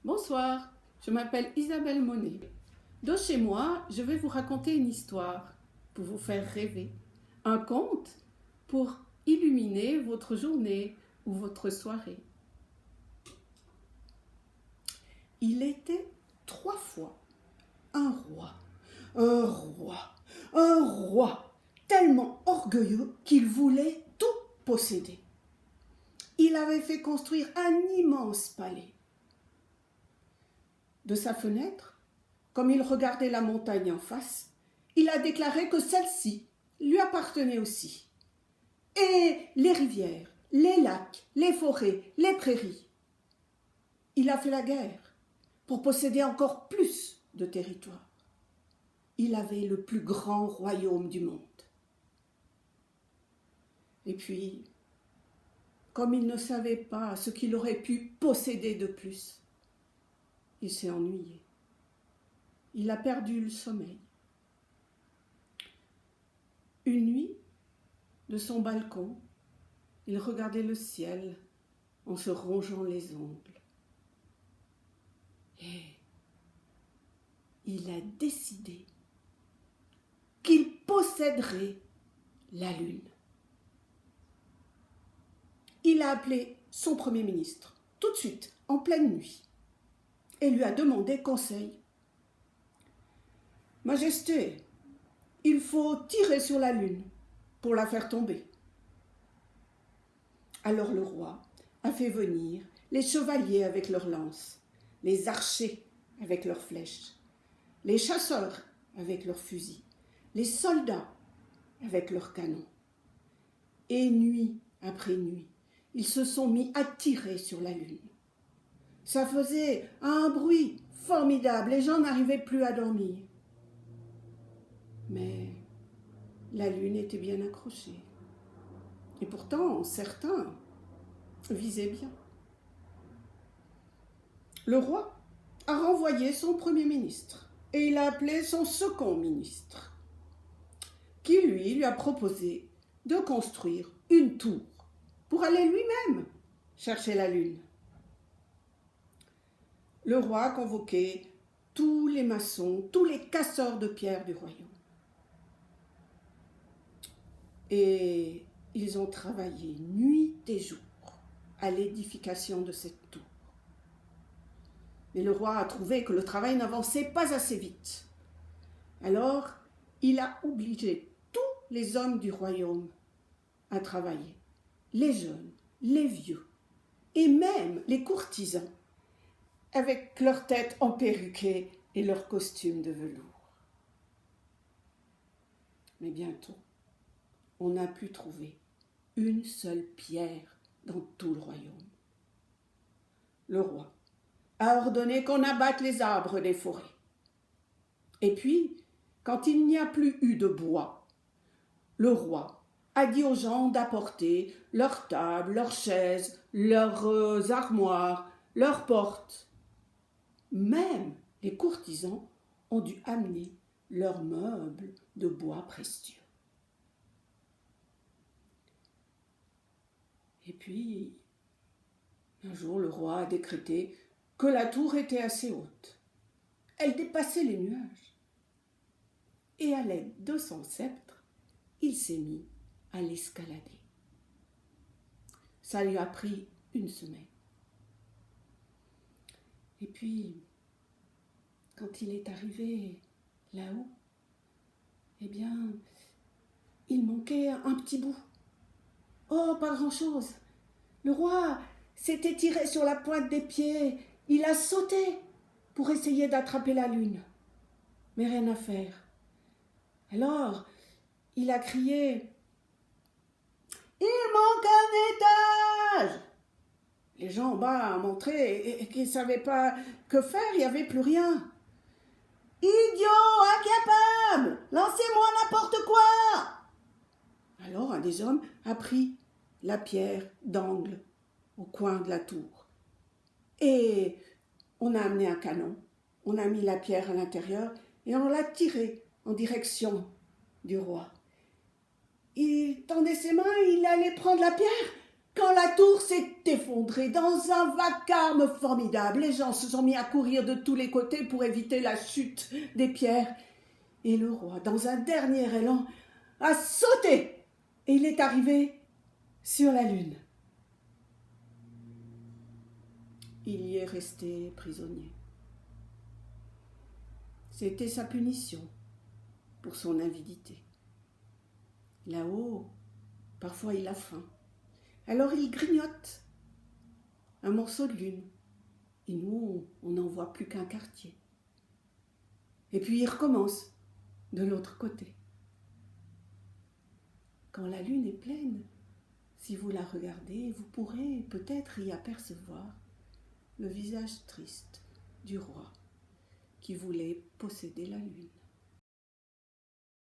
Bonsoir, je m'appelle Isabelle Monet. De chez moi, je vais vous raconter une histoire pour vous faire rêver. Un conte pour illuminer votre journée ou votre soirée. Il était 3 fois un roi, un roi, un roi, tellement orgueilleux qu'il voulait tout posséder. Il avait fait construire un immense palais. De sa fenêtre, comme il regardait la montagne en face, il a déclaré que celle-ci lui appartenait aussi. Et les rivières, les lacs, les forêts, les prairies. Il a fait la guerre pour posséder encore plus de territoire. Il avait le plus grand royaume du monde. Et puis, comme il ne savait pas ce qu'il aurait pu posséder de plus, il s'est ennuyé. Il a perdu le sommeil. Une nuit, de son balcon, il regardait le ciel en se rongeant les ongles. Et il a décidé qu'il posséderait la lune. Il a appelé son premier ministre, tout de suite, en pleine nuit, et lui a demandé conseil. « Majesté, il faut tirer sur la lune pour la faire tomber. » Alors le roi a fait venir les chevaliers avec leurs lances, les archers avec leurs flèches, les chasseurs avec leurs fusils, les soldats avec leurs canons. Et nuit après nuit, ils se sont mis à tirer sur la lune. Ça faisait un bruit formidable, les gens n'arrivaient plus à dormir. Mais la lune était bien accrochée. Et pourtant, certains visaient bien. Le roi a renvoyé son premier ministre et il a appelé son second ministre, qui lui a proposé de construire une tour pour aller lui-même chercher la lune. Le roi a convoqué tous les maçons, tous les casseurs de pierre du royaume. Et ils ont travaillé nuit et jour à l'édification de cette tour. Mais le roi a trouvé que le travail n'avançait pas assez vite. Alors, il a obligé tous les hommes du royaume à travailler, les jeunes, les vieux, et même les courtisans, avec leurs têtes emperruquées et leurs costumes de velours. Mais bientôt, on n'a pu trouver une seule pierre dans tout le royaume. Le roi a ordonné qu'on abatte les arbres des forêts. Et puis, quand il n'y a plus eu de bois, le roi a dit aux gens d'apporter leurs tables, leurs chaises, leurs armoires, leurs portes. Même les courtisans ont dû amener leurs meubles de bois précieux. Et puis, un jour, le roi a décrété que la tour était assez haute. Elle dépassait les nuages. Et à l'aide de son sceptre, il s'est mis à l'escalader. Ça lui a pris une semaine. Et puis, quand il est arrivé là-haut, eh bien, il manquait un petit bout. Oh, pas grand-chose. Le roi s'était tiré sur la pointe des pieds. Il a sauté pour essayer d'attraper la lune. Mais rien à faire. Alors, il a crié « Il manque un étage !» Les gens en bas ont montré et qu'ils ne savaient pas que faire, il n'y avait plus rien. « Idiot, incapable, lancez-moi n'importe quoi !» Alors un des hommes a pris la pierre d'angle au coin de la tour. Et on a amené un canon, on a mis la pierre à l'intérieur et on l'a tirée en direction du roi. Il tendait ses mains, il allait prendre la pierre quand la tour s'est effondrée. effondré dans un vacarme formidable. Les gens se sont mis à courir de tous les côtés pour éviter la chute des pierres. Et le roi, dans un dernier élan, a sauté et il est arrivé sur la lune. Il y est resté prisonnier. C'était sa punition pour son avidité. Là-haut, parfois il a faim. Alors il grignote un morceau de lune. Et nous, on n'en voit plus qu'un quartier. Et puis il recommence de l'autre côté. Quand la lune est pleine, si vous la regardez, vous pourrez peut-être y apercevoir le visage triste du roi qui voulait posséder la lune.